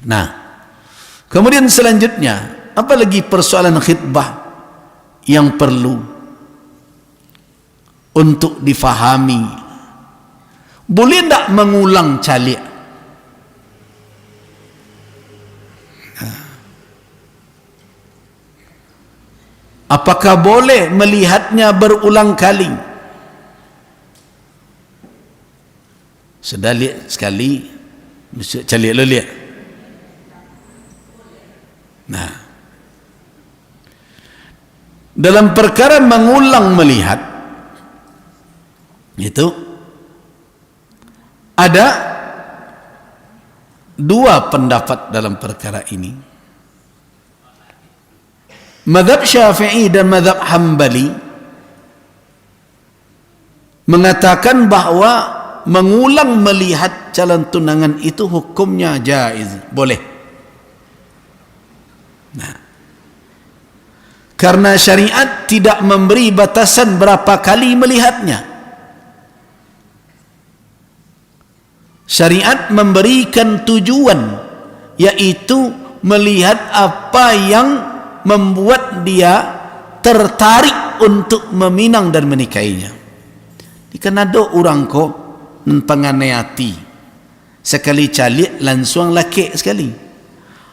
Nah, kemudian selanjutnya, apa lagi persoalan khitbah yang perlu untuk difahami? Boleh tak mengulang calik? Apakah boleh melihatnya berulang kali? Sudah lihat sekali, mesti calik lo lihat. Nah, dalam perkara mengulang melihat itu ada dua pendapat dalam perkara ini. Mazhab Syafi'i dan mazhab Hambali mengatakan bahawa mengulang melihat calon tunangan itu hukumnya jaiz, boleh. Nah, karena syariat tidak memberi batasan berapa kali melihatnya. Syariat memberikan tujuan, yaitu melihat apa yang membuat dia tertarik untuk meminang dan menikahinya. Karena ada orang ko penganai hati, sekali calik langsung laki sekali.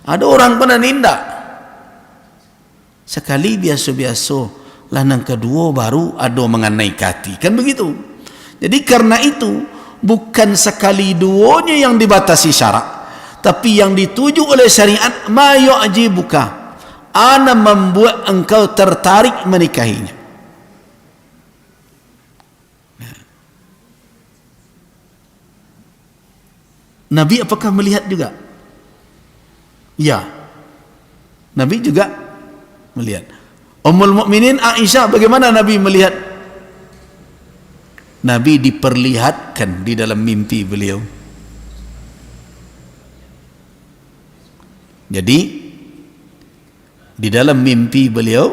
Ada orang pernah nindak, sekali biasa-biasa, lanang kedua baru ada mengenai hati, kan begitu. Jadi karena itu bukan sekali duanya yang dibatasi syarak, tapi yang dituju oleh syariat ma yu'jibuka, ana membuat engkau tertarik menikahinya. Nabi apakah melihat juga? Ya, Nabi juga melihat. Ummul Mukminin Aisyah, bagaimana Nabi melihat? Nabi diperlihatkan di dalam mimpi beliau. Jadi di dalam mimpi beliau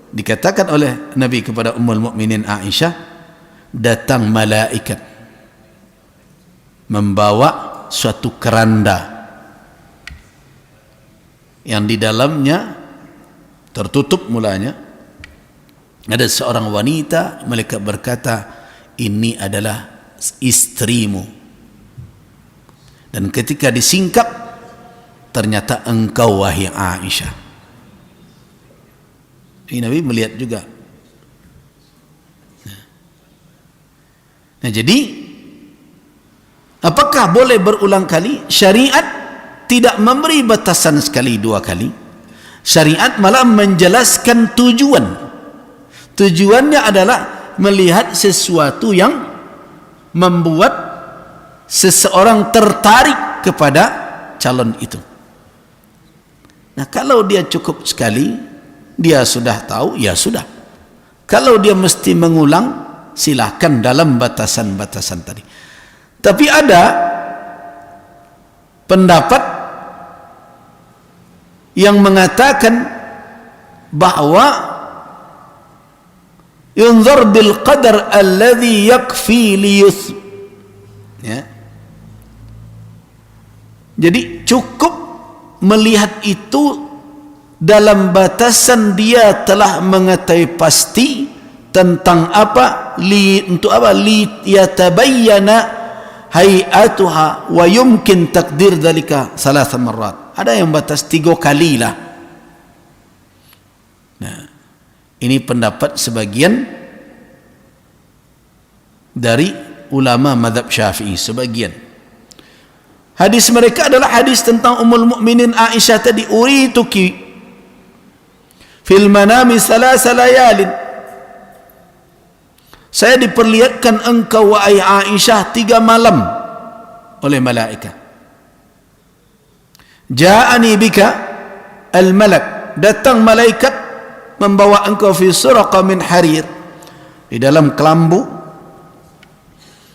dikatakan oleh Nabi kepada Ummul Mukminin Aisyah, datang malaikat membawa suatu keranda yang di dalamnya tertutup mulanya ada seorang wanita. Malaikat berkata, ini adalah istrimu, dan ketika disingkap ternyata engkau wahai Aisyah. Ini Nabi melihat juga. Nah, jadi apakah boleh berulang kali? Syariat tidak memberi batasan sekali dua kali. Syariat malah menjelaskan tujuan. Tujuannya adalah melihat sesuatu yang membuat seseorang tertarik kepada calon itu. Nah, kalau dia cukup sekali, dia sudah tahu, ya sudah. Kalau dia mesti mengulang, silakan dalam batasan-batasan tadi. Tapi ada pendapat yang mengatakan bahawa yunzar bil qadar alladhi yakfi liyuth, ya. Jadi cukup melihat itu dalam batasan dia telah mengetahui pasti tentang apa, untuk apa, li yatabayyana hay'atuha wa yumkin takdir dalika salas marrat. Ada yang batas 3 kali lah. Nah, ini pendapat sebagian dari ulama mazhab Syafi'i, sebagian. Hadis mereka adalah hadis tentang Ummul Mukminin Aisyah tadi, urituki fil manami salasa layalin, saya diperlihatkan engkau wahai Aisyah 3 malam oleh malaikat. Ja'ani bika al-malak, datang malaikat membawa engkau fi suraqa min harir, di dalam kelambu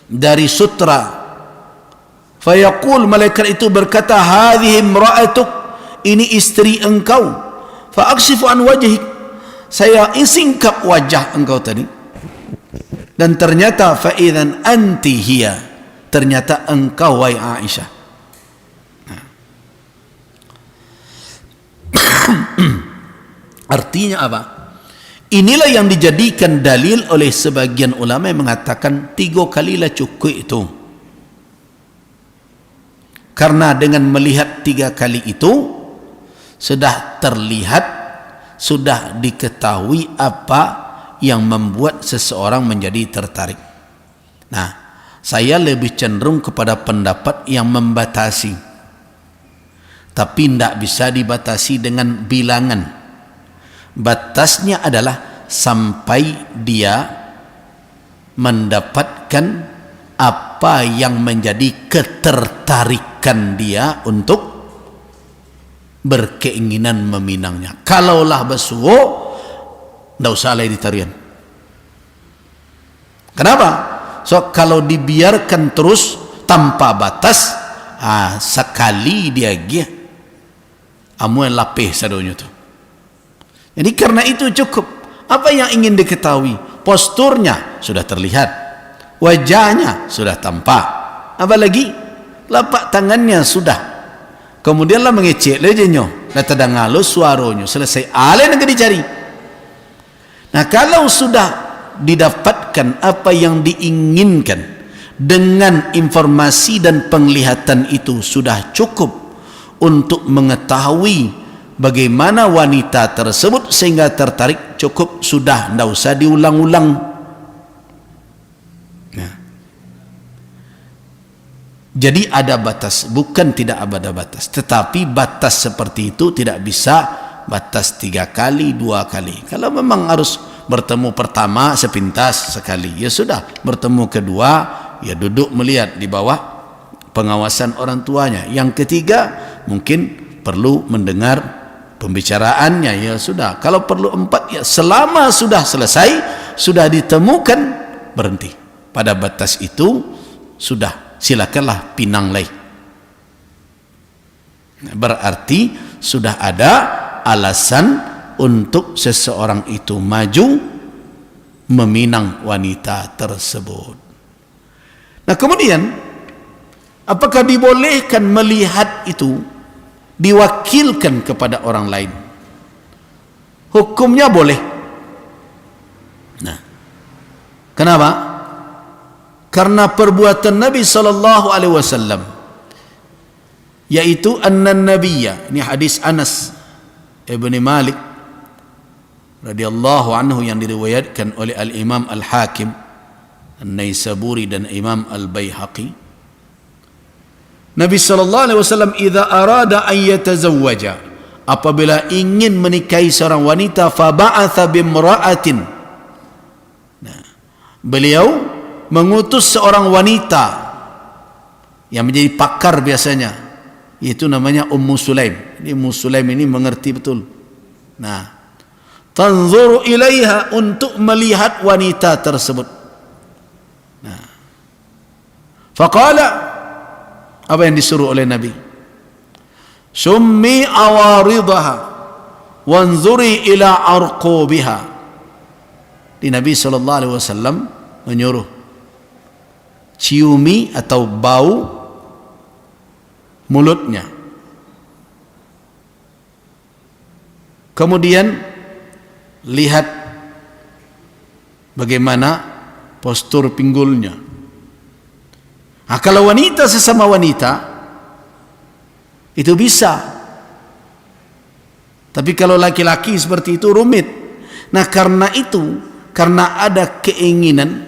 dari sutra. Fayaqul, malaikat itu berkata, hadhihi imra'atuk, ini istri engkau. Fa'akshifu an wajhik, saya singkap wajah engkau tadi, dan ternyata fa'idan anti hiya, ternyata engkau wahai Aisyah. Artinya apa? Inilah yang dijadikan dalil oleh sebagian ulama yang mengatakan 3 kalilah cukup itu. Karena dengan melihat 3 kali itu sudah terlihat, sudah diketahui apa yang membuat seseorang menjadi tertarik. Nah, saya lebih cenderung kepada pendapat yang membatasi. Tapi tidak bisa dibatasi dengan bilangan. Batasnya adalah sampai dia mendapatkan apa yang menjadi ketertarikan dia untuk berkeinginan meminangnya. Kalaulah bersuo, tidak usah lagi ditarian. Kenapa? So kalau dibiarkan terus tanpa batas, sekali dia gih, amu yang lapih sadonya tu. Jadi karena itu cukup. Apa yang ingin diketahui? Posturnya sudah terlihat, wajahnya sudah tampak, apalagi lapak tangannya sudah. Kemudianlah mengecek lejenyo, dan terdengar suaranya, selesai. Alih yang dicari. Nah, kalau sudah didapatkan apa yang diinginkan dengan informasi dan penglihatan itu sudah cukup untuk mengetahui bagaimana wanita tersebut sehingga tertarik, cukup sudah, tidak usah diulang-ulang. Nah. Jadi ada batas, bukan tidak ada batas, tetapi batas seperti itu tidak bisa batas 3 kali, 2 kali. Kalau memang harus bertemu pertama sepintas sekali, ya sudah. Bertemu kedua, ya duduk melihat di bawah pengawasan orang tuanya. Yang ketiga, mungkin perlu mendengar pembicaraannya, ya sudah. Kalau perlu 4, ya selama sudah selesai, sudah ditemukan, berhenti pada batas itu, sudah, silakanlah pinang lagi. Berarti sudah ada alasan untuk seseorang itu maju meminang wanita tersebut. Nah, kemudian apakah dibolehkan melihat itu diwakilkan kepada orang lain? Hukumnya boleh. Nah, kenapa? Karena perbuatan Nabi SAW, yaitu anna nabiyya, ini hadis Anas ibn Malik radhiyallahu anhu yang diriwayatkan oleh al-Imam al-Hakim An-Naisaburi dan Imam al-Baihaqi. Nabi SAW idza arada an yatazawwaja, apabila ingin menikahi seorang wanita, fa ba'atha bimra'atin, nah, beliau mengutus seorang wanita yang menjadi pakar biasanya, itu namanya Ummu Sulaim. Ini Ummu Sulaim ini mengerti betul. Nah, tanzuru ilaiha, untuk melihat wanita tersebut. Nah, faqala, apa yang disuruh oleh Nabi? Summi awaridaha wanzuri ila arqubiha. Di Nabi SAW menyuruh ciumi atau bau mulutnya, kemudian lihat bagaimana postur pinggulnya. Nah, kalau wanita sesama wanita itu bisa, tapi kalau laki-laki seperti itu rumit. Nah, karena itu, karena ada keinginan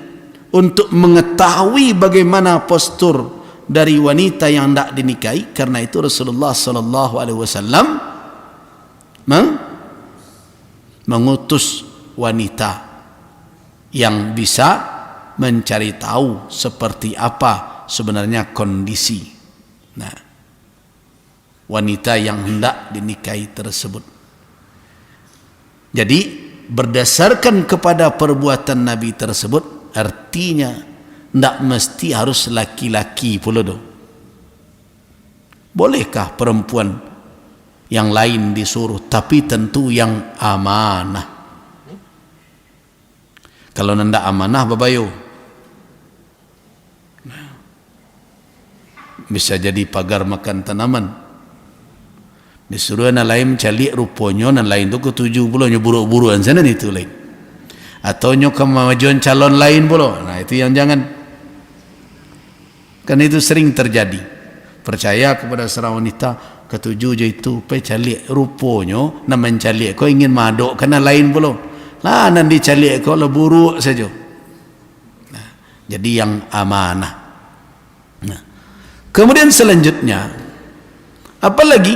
untuk mengetahui bagaimana postur dari wanita yang tidak dinikahi, karena itu Rasulullah SAW mengutus wanita yang bisa mencari tahu seperti apa sebenarnya kondisi, nah, wanita yang hendak dinikahi tersebut. Jadi berdasarkan kepada perbuatan Nabi tersebut, artinya tidak mesti harus laki-laki pula tu. Bolehkah perempuan yang lain disuruh, tapi tentu yang amanah. Kalau tidak amanah, babayo, bisa jadi pagar makan tanaman. Disuruh na lain mencari rupanya, na lain tu ketujuh pula nyo buruk-buruan sana itu lain. Atau nyo kemajuan calon lain pula. Nah itu yang jangan. Kan itu sering terjadi. Percaya kepada seorang wanita ketujuh je itu, pai cari rupanya, na mencari kau ingin madok kena lain pula. Lah nanti cari kau lah buruk saja. Nah, jadi yang amanah. Nah, kemudian selanjutnya, apa lagi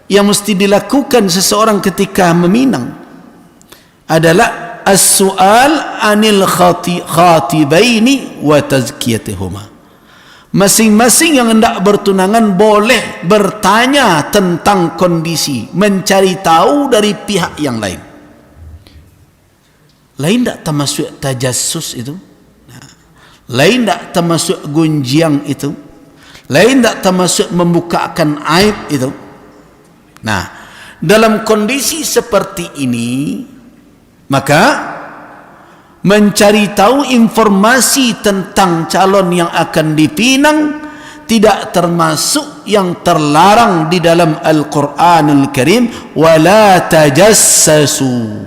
yang mesti dilakukan seseorang ketika meminang adalah as-su'al anil khatibaini wa tazkiyatihuma. Masing-masing yang hendak bertunangan boleh bertanya tentang kondisi, mencari tahu dari pihak yang lain. Lain tak termasuk tajassus itu? Lain tak termasuk gunjiang itu? Lain tak termasuk membukakan aib itu? Nah, dalam kondisi seperti ini, maka mencari tahu informasi tentang calon yang akan dipinang tidak termasuk yang terlarang di dalam Al-Quranul Karim, wala tajassasu.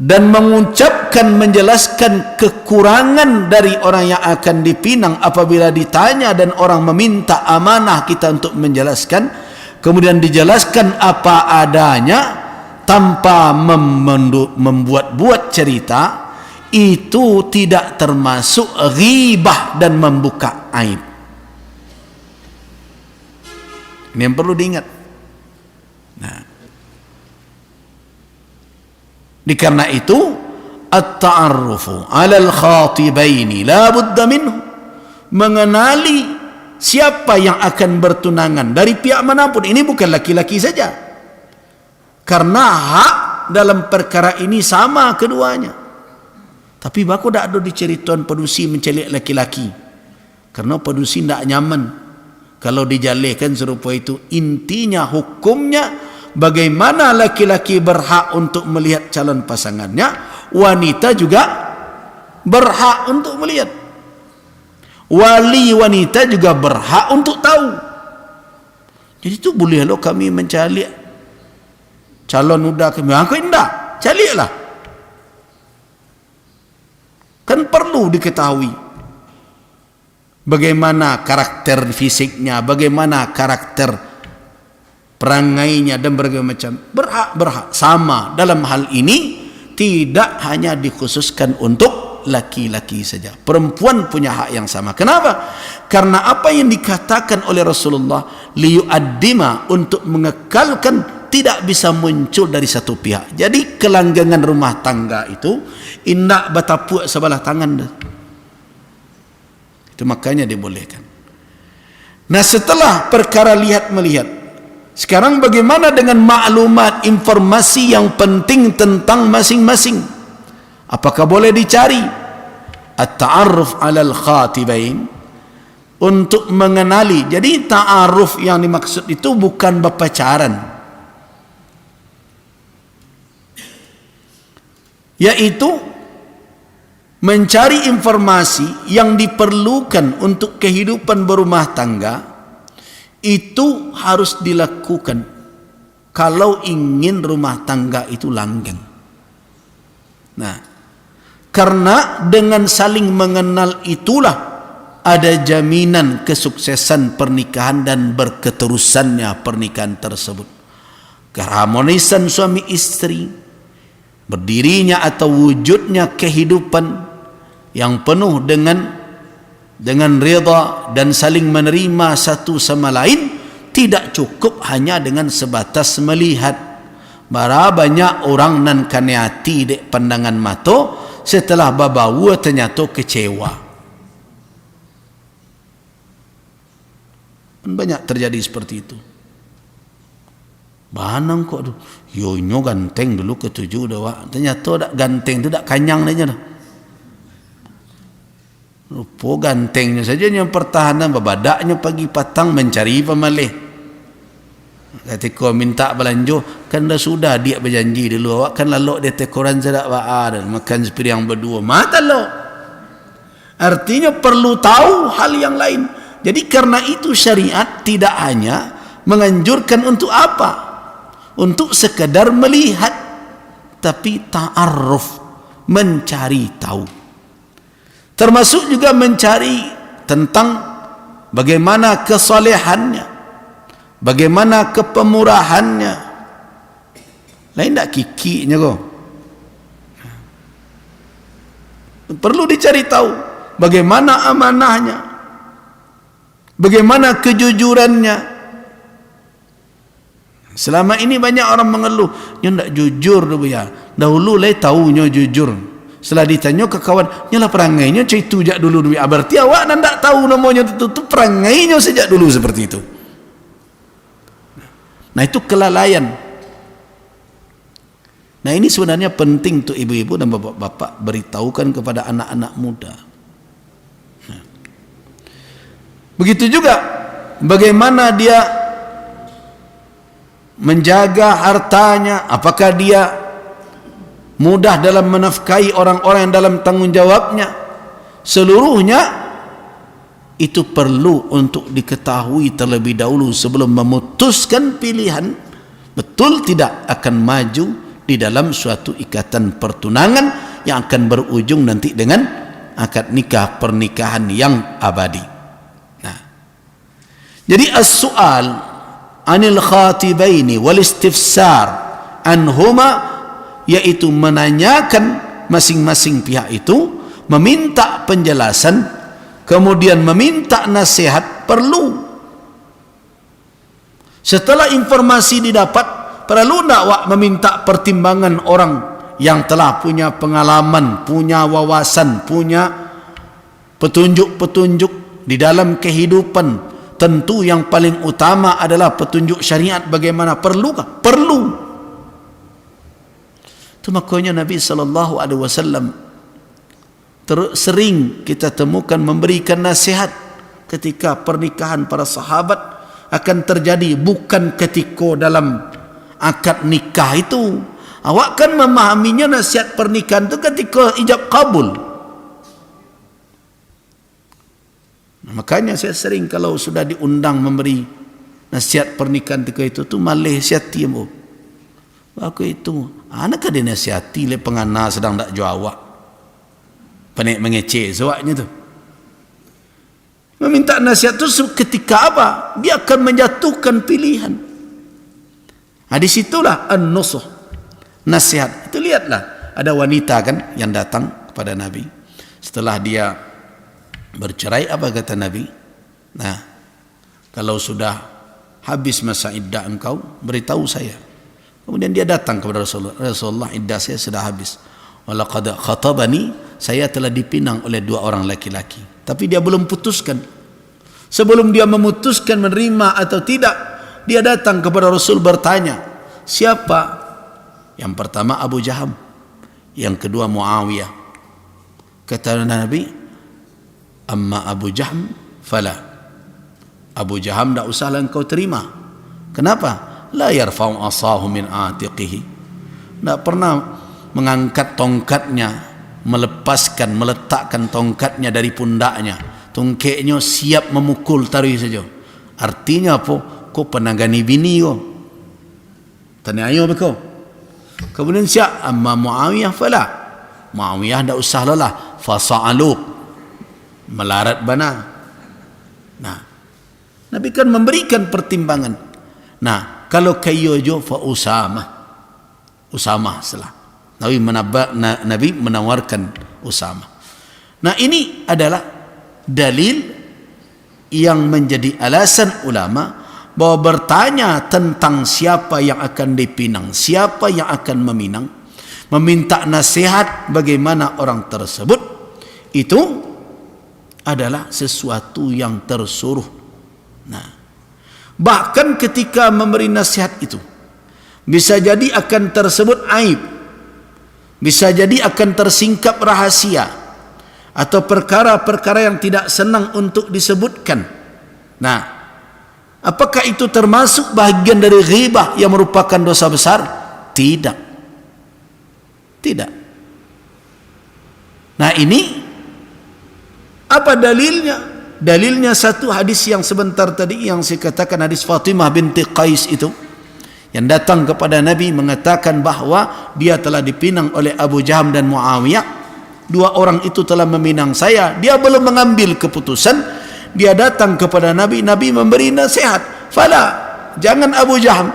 Dan mengucapkan, menjelaskan kekurangan dari orang yang akan dipinang apabila ditanya dan orang meminta amanah kita untuk menjelaskan, kemudian dijelaskan apa adanya tanpa membuat-buat cerita, itu tidak termasuk ghibah dan membuka aib. Ini yang perlu diingat. Nah, dikarena itu at-ta'arrufu 'ala al-khatibaini la budda minhu, mengenali siapa yang akan bertunangan dari pihak manapun. Ini bukan laki-laki saja, karena hak dalam perkara ini sama keduanya. Tapi baku tak ada diceritakan pedusi mencelik laki-laki, karena pedusi tak nyaman kalau dijalihkan serupa itu. Intinya hukumnya bagaimana laki-laki berhak untuk melihat calon pasangannya, wanita juga berhak untuk melihat. Wali wanita juga berhak untuk tahu. Jadi itu boleh lo kami mencari calon muda kami. Aku indah, carilah. Kan perlu diketahui bagaimana karakter fisiknya, bagaimana karakter perangainya dan berbagai macam. Berhak sama. Dalam hal ini tidak hanya dikhususkan untuk laki-laki saja, perempuan punya hak yang sama. Kenapa? Karena apa yang dikatakan oleh Rasulullah, liyu'addima, untuk mengekalkan, tidak bisa muncul dari satu pihak. Jadi kelanggengan rumah tangga itu indak batapuk sebelah tangan dah. Itu makanya dibolehkan. Nah, setelah perkara lihat melihat, sekarang bagaimana dengan maklumat, informasi yang penting tentang masing-masing? Apakah boleh dicari? At-ta'arruf 'alal khatibain, untuk mengenali. Jadi ta'aruf yang dimaksud itu bukan berpacaran, yaitu mencari informasi yang diperlukan untuk kehidupan berumah tangga. Itu harus dilakukan kalau ingin rumah tangga itu langgeng. Nah, karena dengan saling mengenal itulah ada jaminan kesuksesan pernikahan dan berketerusannya pernikahan tersebut. Keharmonisan suami istri, berdirinya atau wujudnya kehidupan yang penuh dengan rida dan saling menerima satu sama lain, tidak cukup hanya dengan sebatas melihat. Bara banyak orang nan kaniati dek pandangan mata, setelah babawa ternyata kecewa. Banyak terjadi seperti itu. Banang kok tu, yo nyo ganteng dulu ketujuh dah, ternyata dak ganteng tu dak kanyang aja dah. Rupa gantengnya saja yang pertahanan, babadaknya pagi patang mencari pemalih. Ketika minta belanja, kan dah sudah dia berjanji dulu, awak kan lalu dia tekoran zadak ba'a dan makan sepiring berdua. Mata lo. Artinya perlu tahu hal yang lain. Jadi karena itu syariat tidak hanya menganjurkan untuk apa? Untuk sekedar melihat, tapi ta'arruf, mencari tahu. Termasuk juga mencari tentang bagaimana kesalehannya, bagaimana kepemurahannya. Lain tak kikinya kok. Perlu dicari tahu bagaimana amanahnya, bagaimana kejujurannya. Selama ini banyak orang mengeluh, "Nyo ndak jujur dulu ya." Dahulu leh tahu nyo jujur. Setelah ditanya ke kawan, "Nyolah perangainya itu jak dulu dulu." Berarti awak ndak tahu namanya itu perangainya sejak dulu seperti itu. Nah, itu kelalaian. Nah, ini sebenarnya penting untuk ibu-ibu dan bapak-bapak beritahukan kepada anak-anak muda. Nah, begitu juga bagaimana dia menjaga hartanya, apakah dia mudah dalam menafkahi orang-orang yang dalam tanggung jawabnya. Seluruhnya itu perlu untuk diketahui terlebih dahulu sebelum memutuskan pilihan betul tidak akan maju di dalam suatu ikatan pertunangan yang akan berujung nanti dengan akad nikah, pernikahan yang abadi. Nah, jadi as-su'al anil khatibaini wal istifsar anhuma, yaitu menanyakan masing-masing pihak itu, meminta penjelasan, kemudian meminta nasihat, perlu. Setelah informasi didapat, perlu tak wak meminta pertimbangan orang yang telah punya pengalaman, punya wawasan, punya petunjuk-petunjuk di dalam kehidupan. Tentu yang paling utama adalah petunjuk syariat. Bagaimana? Perlukah? Perlu. Itu makanya Nabi SAW sering kita temukan memberikan nasihat ketika pernikahan para sahabat akan terjadi, bukan ketika dalam akad nikah itu. Awak kan memahaminya nasihat pernikahan itu ketika ijab kabul. Nah, makanya saya sering kalau sudah diundang memberi nasihat pernikahan ketika itu malih siati mu. Aku itu anak ada nasihati le pengana sedang tak jawab. Panik mengecek sewaknya tu. Meminta nasihat tu ketika apa? Dia akan menjatuhkan pilihan. Nah, di situlah an-nusuh, nasihat. Itu lihatlah, ada wanita kan yang datang kepada Nabi. Setelah dia bercerai, apa kata Nabi? Nah, kalau sudah habis masa iddah engkau, beritahu saya. Kemudian dia datang kepada Rasulullah. Rasulullah, iddah saya sudah habis. Walaqad khatabani, saya telah dipinang oleh 2 orang laki-laki. Tapi dia belum putuskan. Sebelum dia memutuskan menerima atau tidak, dia datang kepada Rasul bertanya, siapa? Yang pertama Abu Jaham, yang kedua Muawiyah. Kata Nabi, amma Abu Jaham fala. Abu Jaham tak usahlah engkau terima. Kenapa? La yarfa'u asahu min atiqihi. Tak pernah mengangkat tongkatnya, melepaskan, meletakkan tongkatnya dari pundaknya. Tongkatnya siap memukul taruh saja. Artinya apa? Kau penangani bini kau. Tanya ayo kau. Kemudian siap amma Muawiyah fala. Muawiyah tak usahlah lah. Fasa'alub, melarat bana. Nah, Nabi kan memberikan pertimbangan. Nah, kalau kayojo fa Usamah salah. Nabi menawarkan Usamah. Nah, ini adalah dalil yang menjadi alasan ulama bahwa bertanya tentang siapa yang akan dipinang, siapa yang akan meminang, meminta nasihat bagaimana orang tersebut, itu adalah sesuatu yang tersuruh. Nah, bahkan ketika memberi nasihat itu bisa jadi akan tersebut aib, bisa jadi akan tersingkap rahasia atau perkara-perkara yang tidak senang untuk disebutkan. Nah, apakah itu termasuk bahagian dari ghibah yang merupakan dosa besar? Tidak. Tidak. Nah, ini apa dalilnya? Dalilnya satu hadis yang sebentar tadi yang saya katakan, hadis Fatimah binti Qais itu, yang datang kepada Nabi mengatakan bahawa dia telah dipinang oleh Abu Jaham dan Muawiyah. Dua orang itu telah meminang saya. Dia belum mengambil keputusan. Dia datang kepada Nabi. Nabi memberi nasihat. Fala, jangan Abu Jaham.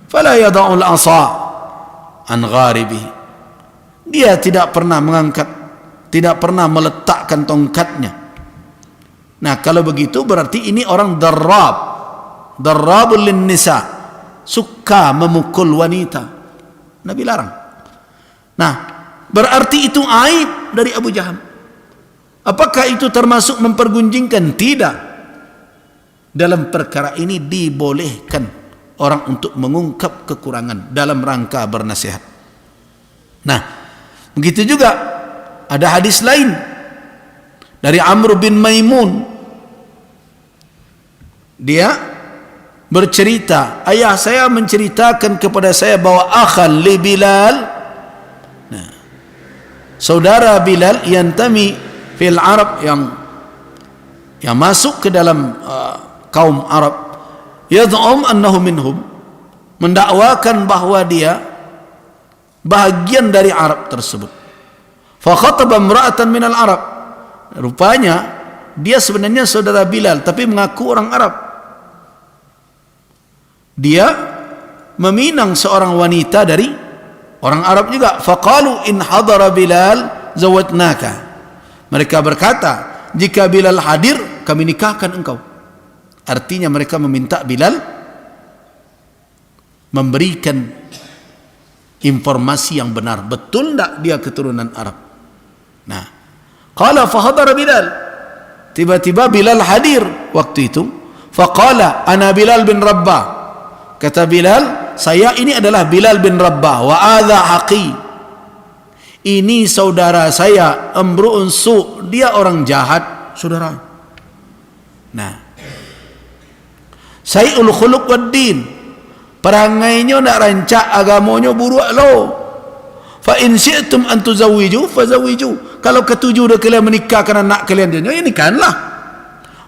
Fala yada'ul asa an gharibi. Dia tidak pernah mengangkat, tidak pernah meletakkan tongkatnya. Nah, kalau begitu berarti ini orang darrabul lin nisa, suka memukul wanita. Nabi larang. Nah, berarti itu aib dari Abu Jaham. Apakah itu termasuk mempergunjingkan? Tidak. Dalam perkara ini dibolehkan orang untuk mengungkap kekurangan dalam rangka bernasihat. Nah, begitu juga ada hadis lain dari Amr bin Maimun. Dia bercerita, ayah saya menceritakan kepada saya bahawa akhan li Bilal, nah, saudara Bilal yantami fil Arab, yang masuk ke dalam kaum Arab, yad'um annahu minhum, mendakwakan bahawa dia bahagian dari Arab tersebut. Fa khataba imra'atan minal Arab. Rupanya dia sebenarnya saudara Bilal tapi mengaku orang Arab. Dia meminang seorang wanita dari orang Arab juga. Faqalu in hadara Bilal zawatnaka. Mereka berkata, jika Bilal hadir kami nikahkan engkau. Artinya mereka meminta Bilal memberikan informasi yang benar, betul tak dia keturunan Arab. Nah, qala fa hadara Bilal. Tiba-tiba Bilal hadir waktu itu. Faqala ana Bilal bin Rabbah. Kata Bilal, saya ini adalah Bilal bin Rabbah. Wa adha haqi. Ini saudara saya, amru'un su', dia orang jahat, saudara. Nah, Sayyul khuluq wad din, perangainya nak rancak, agamanya buruk lo. Fa in syi'tum an tuzawwiju fazawwiju. Kalau ketujuh dah kalian menikahkan anak kalian, ya nikahkanlah.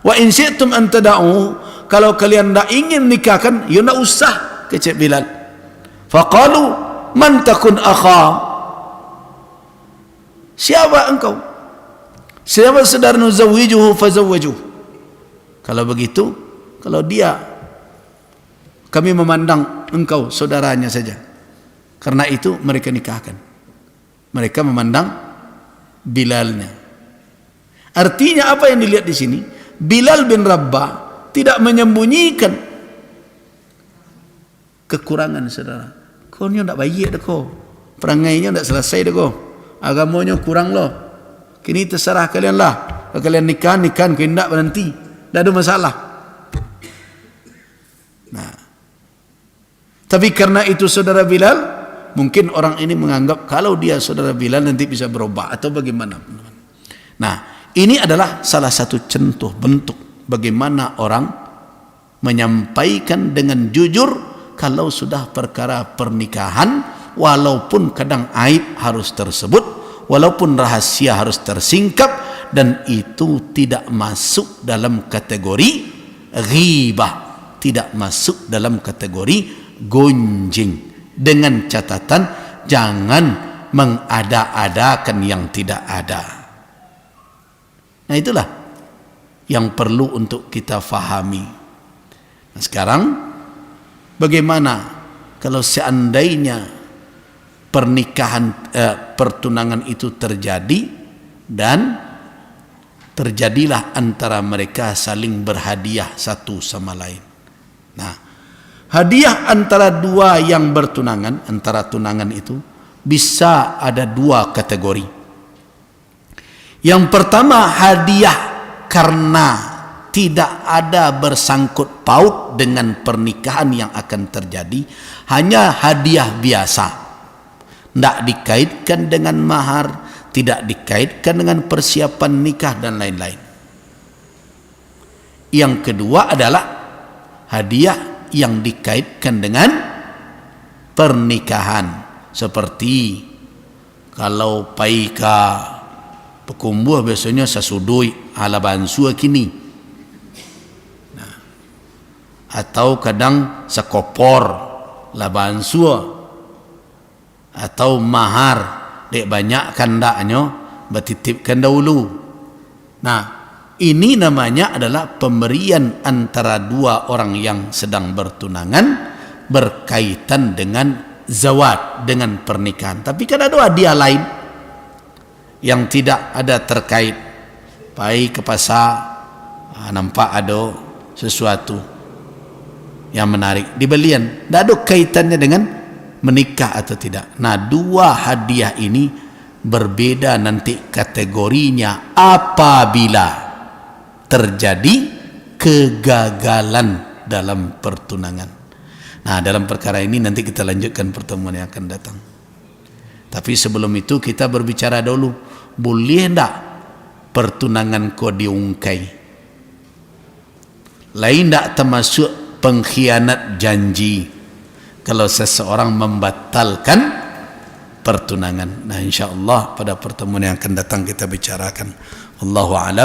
Wa in syi'tum an tada'u, kalau kalian tak ingin nikahkan, ya tak usah, kecek Bilal. Faqalu man takun akha. Siapa engkau? Siapa saudara nuzawwijuhu fazawwiju. Kalau begitu, kalau dia, kami memandang engkau saudaranya saja. Karena itu mereka nikahkan. Mereka memandang Bilalnya. Artinya apa yang dilihat di sini? Bilal bin Rabbah tidak menyembunyikan kekurangan saudara. Kau ni tak baik dah kau. Perangainya tak selesai dah kau. Agamanya kurang loh. Kini terserah kalian lah. Kalau kalian nikah, kau tidak berhenti. Tak ada masalah. Nah, tapi karena itu saudara Bilal, mungkin orang ini menganggap kalau dia saudara Bilal nanti bisa berubah atau bagaimana. Nah, ini adalah salah satu contoh bentuk bagaimana orang menyampaikan dengan jujur kalau sudah perkara pernikahan, walaupun kadang aib harus tersebut, walaupun rahasia harus tersingkap, dan itu tidak masuk dalam kategori ghibah, tidak masuk dalam kategori gonjing, dengan catatan jangan mengada-adakan yang tidak ada. Nah, itulah yang perlu untuk kita fahami. Nah, sekarang bagaimana kalau seandainya pernikahan, pertunangan itu terjadi dan terjadilah antara mereka saling berhadiah satu sama lain. Nah, hadiah antara dua yang bertunangan, antara tunangan itu bisa ada dua kategori. Yang pertama, hadiah karena tidak ada bersangkut paut dengan pernikahan yang akan terjadi, hanya hadiah biasa, tidak dikaitkan dengan mahar, tidak dikaitkan dengan persiapan nikah dan lain-lain. Yang kedua adalah hadiah yang dikaitkan dengan pernikahan, seperti kalau paika pekumbuh biasanya sasudui ala bansua kini, nah, atau kadang sekopor la bansua, atau mahar dek banyak kandaknya batitipkan dahulu. Nah, ini namanya adalah pemberian antara dua orang yang sedang bertunangan berkaitan dengan zawat, dengan pernikahan. Tapi kan ada hadiah lain yang tidak ada terkait. Pai ke pasar, nampak ada sesuatu yang menarik, dibelian, tidak ada kaitannya dengan menikah atau tidak. Nah, dua hadiah ini berbeda nanti kategorinya apabila terjadi kegagalan dalam pertunangan. Nah, dalam perkara ini nanti kita lanjutkan pertemuan yang akan datang. Tapi sebelum itu kita berbicara dulu, boleh tak pertunangan kau diungkai? Lain tak termasuk pengkhianat janji kalau seseorang membatalkan pertunangan. Nah, insyaAllah pada pertemuan yang akan datang kita bicarakan. Allahu a'lam.